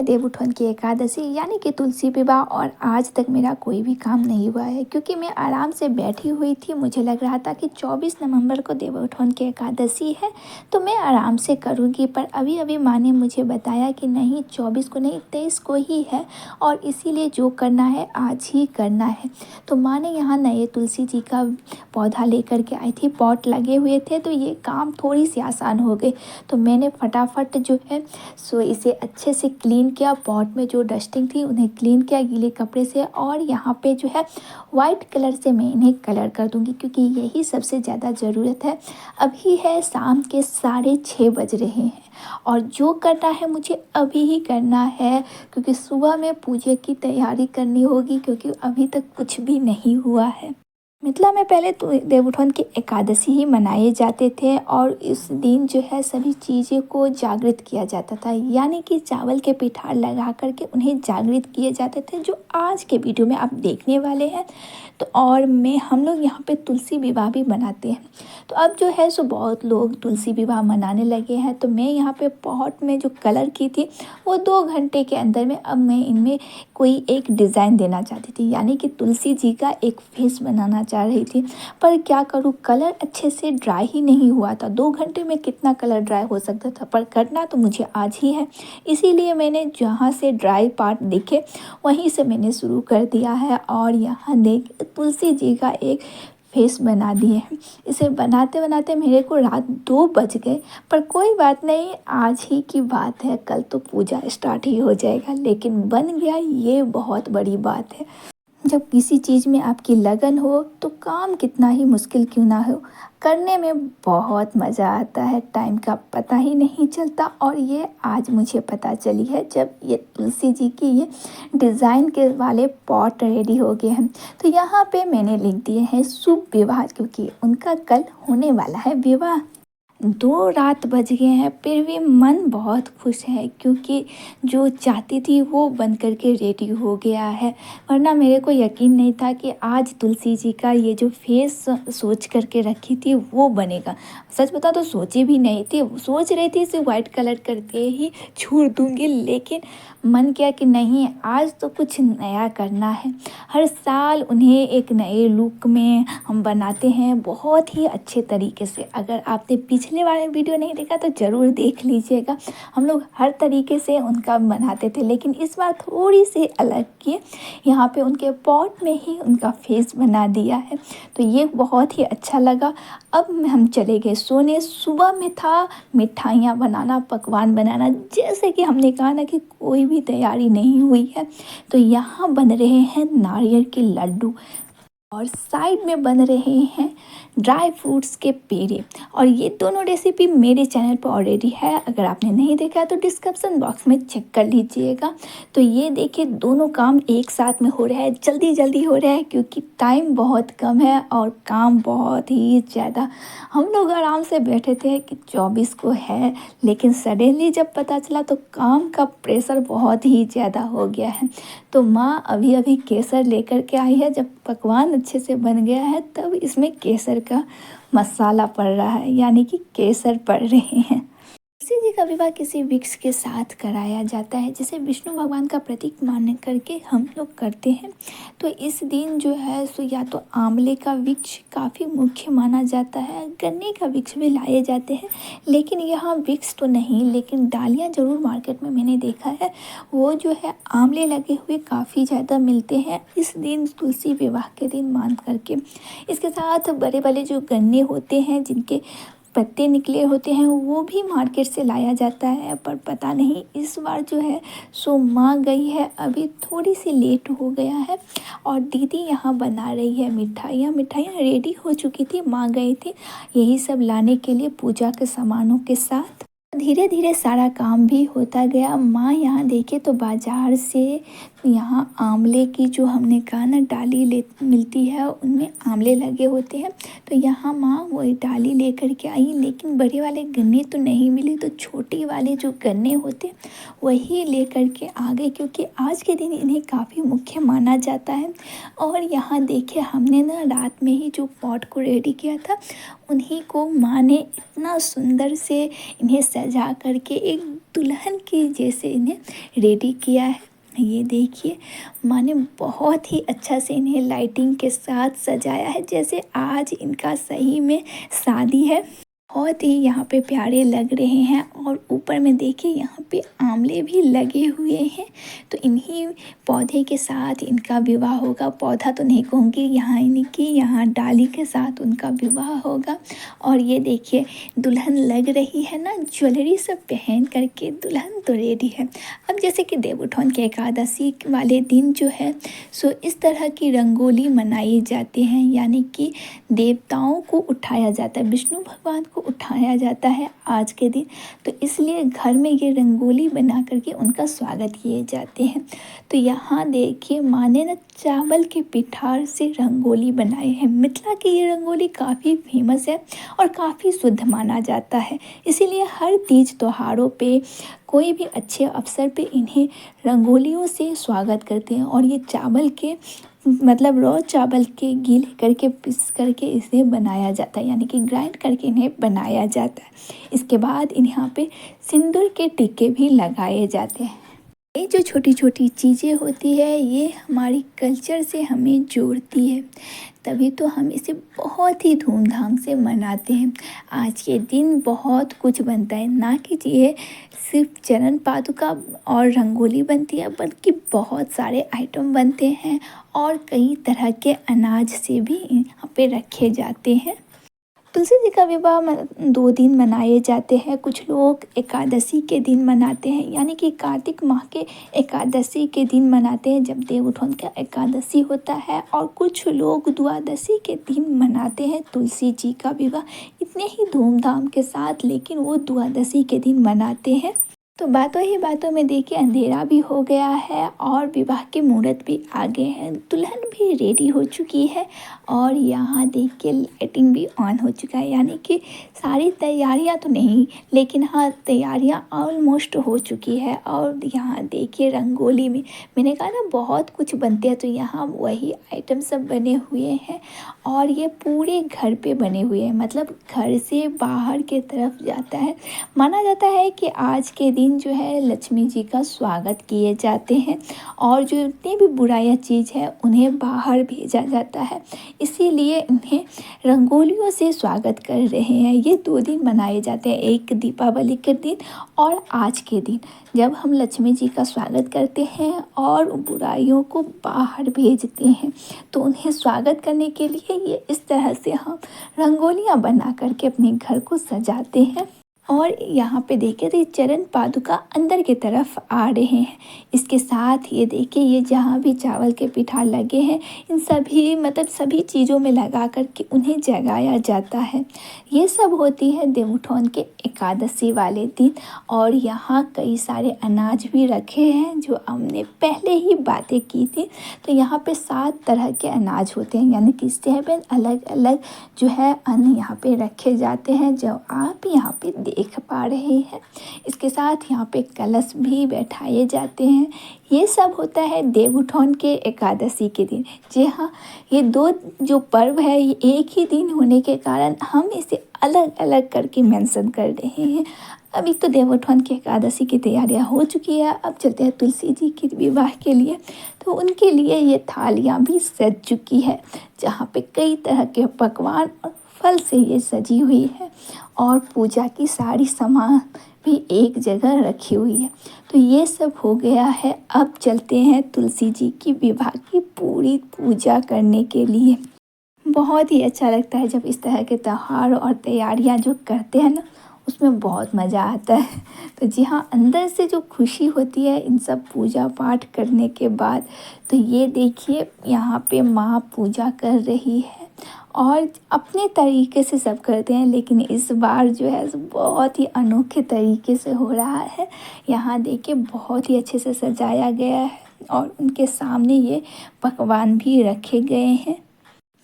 देवउठन की एकादशी यानी कि तुलसी विवाह और आज तक मेरा कोई भी काम नहीं हुआ है क्योंकि मैं आराम से बैठी हुई थी। मुझे लग रहा था कि 24 नवंबर को देवउठन की एकादशी है तो मैं आराम से करूँगी, पर अभी अभी माँ ने मुझे बताया कि नहीं 24 को नहीं 23 को ही है और इसीलिए जो करना है आज ही करना है। तो माँ ने यहाँ नए तुलसी जी का पौधा लेकर के आई थी, पॉट लगे हुए थे तो ये काम थोड़ी सी आसान हो गई। तो मैंने फटाफट जो है सो इसे अच्छे से क्लीन किया, पॉट में जो डस्टिंग थी उन्हें क्लीन किया गीले कपड़े से, और यहाँ पे जो है वाइट कलर से मैं इन्हें कलर कर दूंगी क्योंकि यही सबसे ज़्यादा ज़रूरत है। अभी है शाम के 6:30 बज रहे हैं और जो करना है मुझे अभी ही करना है क्योंकि सुबह में पूजा की तैयारी करनी होगी क्योंकि अभी तक कुछ भी नहीं हुआ है। मिथिला में पहले तो देवउठन की एकादशी ही मनाए जाते थे और इस दिन जो है सभी चीज़ों को जागृत किया जाता था, यानी कि चावल के पिठार लगा करके उन्हें जागृत किए जाते थे जो आज के वीडियो में आप देखने वाले हैं। तो और मैं हम लोग यहाँ पे तुलसी विवाह भी मनाते हैं। तो अब जो है सो बहुत लोग तुलसी विवाह मनाने लगे हैं। तो मैं यहाँ पे पॉट में जो कलर की थी वो 2 घंटे के अंदर में अब मैं इनमें कोई एक डिज़ाइन देना चाहती थी, यानी कि तुलसी जी का एक फेस बनाना चाह रही थी। पर क्या करूँ, कलर अच्छे से ड्राई ही नहीं हुआ था। 2 घंटे में कितना कलर ड्राई हो सकता था, पर करना तो मुझे आज ही है। इसीलिए मैंने जहाँ से ड्राई पार्ट दिखे वहीं से मैंने शुरू कर दिया है और यहाँ देख तुलसी जी का एक फेस बना दिए हैं। इसे बनाते बनाते मेरे को रात 2 बज गए, पर कोई बात नहीं, आज ही की बात है, कल तो पूजा स्टार्ट ही हो जाएगा, लेकिन बन गया ये बहुत बड़ी बात है। जब किसी चीज़ में आपकी लगन हो तो काम कितना ही मुश्किल क्यों ना हो, करने में बहुत मज़ा आता है, टाइम का पता ही नहीं चलता। और ये आज मुझे पता चली है जब ये तुलसी जी की ये डिज़ाइन के वाले पॉट रेडी हो गए हैं। तो यहाँ पे मैंने लिख दिए हैं शुभ विवाह क्योंकि उनका कल होने वाला है विवाह। 2 रात बज गए हैं फिर भी मन बहुत खुश है क्योंकि जो चाहती थी वो बन कर के रेडी हो गया है। वरना मेरे को यकीन नहीं था कि आज तुलसी जी का ये जो फेस सोच करके रखी थी वो बनेगा। सच बता तो सोची भी नहीं थी, सोच रही थी इसे वाइट कलर करके ही छोड़ दूँगी, लेकिन मन किया कि नहीं आज तो कुछ नया करना है। हर साल उन्हें एक नए लुक में हम बनाते हैं बहुत ही अच्छे तरीके से। अगर आपने पिछले वाले वीडियो नहीं देखा तो ज़रूर देख लीजिएगा। हम लोग हर तरीके से उनका बनाते थे, लेकिन इस बार थोड़ी सी अलग किए, यहाँ पे उनके पॉट में ही उनका फेस बना दिया है। तो ये बहुत ही अच्छा लगा। अब हम चले गए सोने। सुबह में था मिठाइयाँ बनाना, पकवान बनाना, जैसे कि हमने कहा ना कि कोई भी तैयारी नहीं हुई है। तो यहाँ बन रहे हैं नारियल के लड्डू और साइड में बन रहे हैं ड्राई फ्रूट्स के पेड़े, और ये दोनों रेसिपी मेरे चैनल पर ऑलरेडी है, अगर आपने नहीं देखा तो डिस्क्रिप्शन बॉक्स में चेक कर लीजिएगा। तो ये देखिए दोनों काम एक साथ में हो रहा है, जल्दी जल्दी हो रहा है क्योंकि टाइम बहुत कम है और काम बहुत ही ज़्यादा। हम लोग आराम से बैठे थे कि 24 को है, लेकिन सडनली जब पता चला तो काम का प्रेशर बहुत ही ज़्यादा हो गया है। तो माँ अभी अभी केसर लेकर के आई है। जब पकवान अच्छे से बन गया है तब इसमें केसर का मसाला पड़ रहा है, यानी कि केसर पड़ रहे हैं। तुलसी जी का विवाह किसी वृक्ष के साथ कराया जाता है जिसे विष्णु भगवान का प्रतीक मान करके हम लोग करते हैं। तो इस दिन जो है सो या तो आंवले का वृक्ष काफ़ी मुख्य माना जाता है, गन्ने का वृक्ष भी लाए जाते हैं, लेकिन यहाँ वृक्ष तो नहीं, लेकिन डालियाँ ज़रूर मार्केट में मैंने देखा है, वो जो है आंवले लगे हुए काफ़ी ज़्यादा मिलते हैं इस दिन तुलसी विवाह के दिन मान करके। इसके साथ बड़े बड़े जो गन्ने होते हैं जिनके पत्ते निकले होते हैं वो भी मार्केट से लाया जाता है, पर पता नहीं इस बार जो है सो माँ गई है, अभी थोड़ी सी लेट हो गया है। और दीदी यहाँ बना रही है मिठाइयाँ। मिठाइयाँ रेडी हो चुकी थी, माँ गई थी यही सब लाने के लिए पूजा के सामानों के साथ। धीरे धीरे सारा काम भी होता गया। माँ यहाँ देखे तो बाजार से यहाँ आंवले की जो हमने कहा ना डाली ले मिलती है, उनमें आंवले लगे होते हैं। तो यहाँ माँ वही डाली लेकर के आई, लेकिन बड़े वाले गन्ने तो नहीं मिले, तो छोटे वाले जो गन्ने होते वही लेकर के आ गए, क्योंकि आज के दिन इन्हें काफ़ी मुख्य माना जाता है। और यहाँ देखिए हमने ना रात में ही जो पॉट को रेडी किया था, उन्हीं को माँ ने इतना सुंदर से इन्हें सजा करके एक दुल्हन के जैसे इन्हें रेडी किया है। ये देखिए माँ ने बहुत ही अच्छा से इन्हें लाइटिंग के साथ सजाया है, जैसे आज इनका सही में शादी है। बहुत ही यहाँ पे प्यारे लग रहे हैं। और ऊपर में देखिए यहाँ पे आंवले भी लगे हुए हैं, तो इन्हीं पौधे के साथ इनका विवाह होगा। पौधा तो नहीं कहूँगी, यहाँ इनकी यहाँ डाली के साथ उनका विवाह होगा। और ये देखिए दुल्हन लग रही है ना, ज्वेलरी सब पहन करके दुल्हन तो रेडी है। अब जैसे कि देवउठौन के एकादशी वाले दिन जो है सो इस तरह की रंगोली मनाई जाती है, यानी कि देवताओं को उठाया जाता है, विष्णु भगवान को उठाया जाता है आज के दिन। तो इसलिए घर में ये रंगोली बना करके उनका स्वागत किए जाते हैं। तो यहाँ देखिए माँ ने ना चावल के पिठार से रंगोली बनाई है। मिथिला की ये रंगोली काफ़ी फेमस है और काफ़ी शुद्ध माना जाता है, इसीलिए हर तीज त्योहारों पे कोई भी अच्छे अवसर पे इन्हें रंगोलियों से स्वागत करते हैं। और ये चावल के मतलब रॉ चावल के गीले करके पीस करके इसे बनाया जाता है, यानी कि ग्राइंड करके इन्हें बनाया जाता है। इसके बाद यहाँ पे सिंदूर के टीके भी लगाए जाते हैं। ये जो छोटी छोटी चीज़ें होती है ये हमारी कल्चर से हमें जोड़ती है, तभी तो हम इसे बहुत ही धूमधाम से मनाते हैं। आज के दिन बहुत कुछ बनता है, ना कि ये सिर्फ चरण पादुका और रंगोली बनती है, बल्कि बहुत सारे आइटम बनते हैं और कई तरह के अनाज से भी यहाँ पे रखे जाते हैं। तुलसी जी का विवाह 2 दिन मनाए जाते हैं। कुछ लोग एकादशी के दिन मनाते हैं, यानी कि कार्तिक माह के एकादशी के दिन मनाते हैं जब देवउठौन का एकादशी होता है। और कुछ लोग द्वादशी के दिन मनाते हैं तुलसी जी का विवाह, इतने ही धूमधाम के साथ, लेकिन वो द्वादशी के दिन मनाते हैं। तो बातों ही बातों में देखिए अंधेरा भी हो गया है और विवाह के मुहूर्त भी आ गए हैं। दुल्हन भी रेडी हो चुकी है और यहाँ देखिए लाइटिंग भी ऑन हो चुका है, यानी कि सारी तैयारियां तो नहीं, लेकिन हाँ तैयारियां ऑलमोस्ट हो चुकी है। और यहाँ देखिए रंगोली में मैंने कहा ना बहुत कुछ बनते हैं, तो यहाँ वही आइटम सब बने हुए हैं और ये पूरे घर पे बने हुए हैं, मतलब घर से बाहर के तरफ जाता है। माना जाता है कि आज के दिन जो है लक्ष्मी जी का स्वागत किए जाते हैं और जो जितनी भी बुराया चीज़ है उन्हें बाहर भेजा जाता है, इसीलिए इन्हें रंगोलियों से स्वागत कर रहे हैं। ये 2 दिन मनाए जाते हैं, एक दीपावली के दिन और आज के दिन, जब हम लक्ष्मी जी का स्वागत करते हैं और बुराइयों को बाहर भेजते हैं। तो उन्हें स्वागत करने के लिए ये इस तरह से हम रंगोलियाँ बना करके अपने घर को सजाते हैं। और यहाँ पे देखिए तो ये चरण पादुका अंदर की तरफ आ रहे हैं। इसके साथ ये देखिए ये जहाँ भी चावल के पिठार लगे हैं, इन सभी मतलब सभी चीज़ों में लगा करके उन्हें जगाया जाता है। ये सब होती है देवउठौन के एकादशी वाले दिन। और यहाँ कई सारे अनाज भी रखे हैं जो हमने पहले ही बातें की थी। तो यहाँ पे 7 तरह के अनाज होते हैं, यानी कि 7 अलग अलग जो है अन्न यहाँ पे रखे जाते हैं, जो आप यहाँ पे देख पा रहे हैं। इसके साथ यहाँ पे कलश भी बैठाए जाते हैं। ये सब होता है देवउठौन के एकादशी के दिन। जी हाँ, ये 2 जो पर्व है ये एक ही दिन होने के कारण हम इसे अलग अलग करके मेंशन कर रहे हैं। अभी तो देवउठौन की एकादशी की तैयारियां हो चुकी है, अब चलते हैं तुलसी जी के विवाह के लिए। तो उनके लिए ये थालियां भी सज चुकी है, जहाँ पे कई तरह के पकवान और फल से ये सजी हुई है और पूजा की सारी सामान भी एक जगह रखी हुई है। तो ये सब हो गया है, अब चलते हैं तुलसी जी की विवाह की पूरी पूजा करने के लिए। बहुत ही अच्छा लगता है जब इस तरह के त्यौहार और तैयारियां जो करते हैं ना, उसमें बहुत मज़ा आता है। तो जी हाँ, अंदर से जो खुशी होती है इन सब पूजा पाठ करने के बाद। तो ये देखिए यहाँ पे माँ पूजा कर रही है और अपने तरीके से सब करते हैं, लेकिन इस बार जो है बहुत ही अनोखे तरीके से हो रहा है। यहाँ देखिए बहुत ही अच्छे से सजाया गया है और उनके सामने ये पकवान भी रखे गए हैं।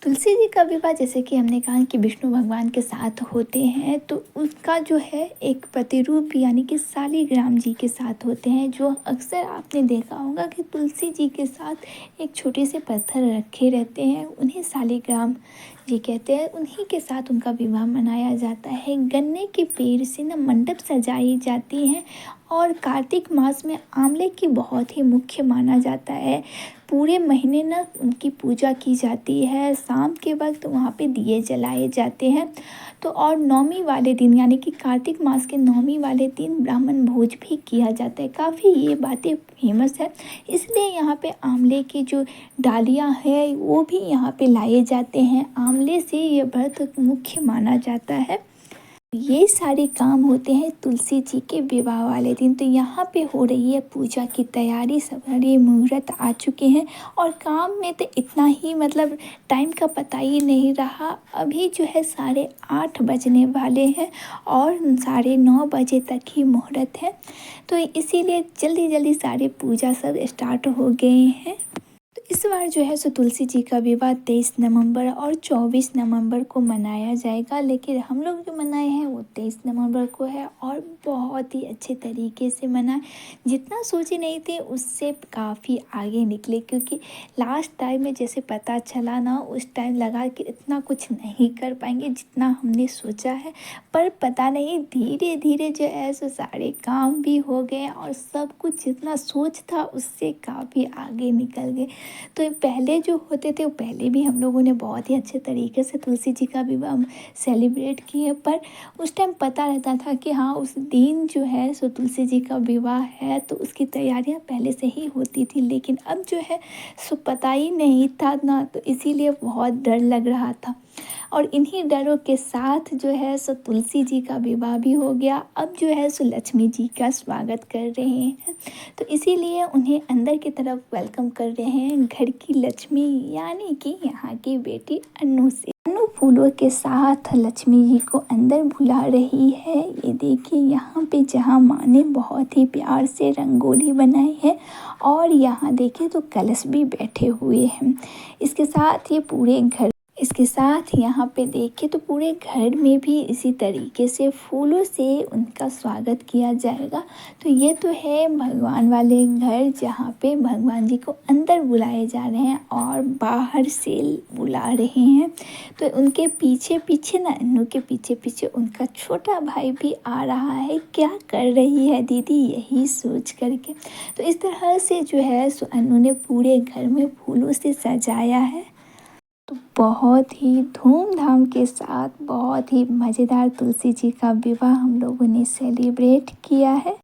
तुलसी जी का विवाह जैसे कि हमने कहा कि विष्णु भगवान के साथ होते हैं, तो उसका जो है एक प्रतिरूप यानी कि शालिग्राम जी के साथ होते हैं, जो अक्सर आपने देखा होगा कि तुलसी जी के साथ एक छोटे से पत्थर रखे रहते हैं, उन्हें शालिग्राम जी कहते हैं। उन्हीं के साथ उनका विवाह मनाया जाता है। गन्ने के पेड़ से ना मंडप सजाई जाती हैं और कार्तिक मास में आंवले की बहुत ही मुख्य माना जाता है। पूरे महीने ना उनकी पूजा की जाती है। शाम के वक्त वहाँ पे दिए जलाए जाते हैं। तो और नौमी वाले दिन यानी कि कार्तिक मास के नौमी वाले दिन ब्राह्मण भोज भी किया जाता है। काफ़ी ये बातें फेमस है, इसलिए यहाँ पे आंवले की जो डालियाँ है वो भी यहाँ पे लाए जाते हैं। आंवले से ये व्रत मुख्य माना जाता है। ये सारे काम होते हैं तुलसी जी के विवाह वाले दिन। तो यहाँ पे हो रही है पूजा की तैयारी, सारे मुहूर्त आ चुके हैं और काम में तो इतना ही मतलब टाइम का पता ही नहीं रहा। अभी जो है 8:30 बजने वाले हैं और 9:30 बजे तक ही मुहूर्त है। तो इसीलिए जल्दी जल्दी सारे पूजा सब स्टार्ट हो गए हैं। तो इस बार जो है सो तुलसी जी का विवाह 23 नवंबर और 24 नवंबर को मनाया जाएगा, लेकिन हम लोग जो मनाए हैं वो 23 नवंबर को है और बहुत ही अच्छे तरीके से मनाए। जितना सोचे नहीं थे उससे काफ़ी आगे निकले, क्योंकि लास्ट टाइम में जैसे पता चला ना, उस टाइम लगा कि इतना कुछ नहीं कर पाएंगे जितना हमने सोचा है। पर पता नहीं धीरे धीरे जो है सो सारे काम भी हो गए और सब कुछ जितना सोच था उससे काफ़ी आगे निकल गए। तो पहले जो होते थे वो पहले भी हम लोगों ने बहुत ही अच्छे तरीके से तुलसी जी का विवाह सेलिब्रेट किए, पर उस टाइम पता रहता था कि हाँ उस दिन जो है सो तुलसी जी का विवाह है, तो उसकी तैयारियां पहले से ही होती थी। लेकिन अब जो है सो पता ही नहीं था ना, तो इसीलिए बहुत डर लग रहा था। और इन्हीं डरों के साथ जो है सो तुलसी जी का विवाह भी हो गया। अब जो है सो लक्ष्मी जी का स्वागत कर रहे हैं, तो इसीलिए उन्हें अंदर की तरफ वेलकम कर रहे हैं घर की लक्ष्मी यानी कि यहाँ की बेटी अन्नू से। अन्नू फूलों के साथ लक्ष्मी जी को अंदर बुला रही है। ये देखिए यहाँ पे जहाँ माँ ने बहुत ही प्यार से रंगोली बनाई है और यहाँ देखिए तो कलश भी बैठे हुए हैं। इसके साथ यहाँ पे देखें तो पूरे घर में भी इसी तरीके से फूलों से उनका स्वागत किया जाएगा। तो ये तो है भगवान वाले घर, जहाँ पे भगवान जी को अंदर बुलाए जा रहे हैं और बाहर से बुला रहे हैं। तो उनके पीछे पीछे ना, अन्नू के पीछे पीछे उनका छोटा भाई भी आ रहा है। क्या कर रही है दीदी, यही सोच करके। तो इस तरह से जो है सो अन्नू ने पूरे घर में फूलों से सजाया है। तो बहुत ही धूमधाम के साथ बहुत ही मज़ेदार तुलसी जी का विवाह हम लोगों ने सेलिब्रेट किया है।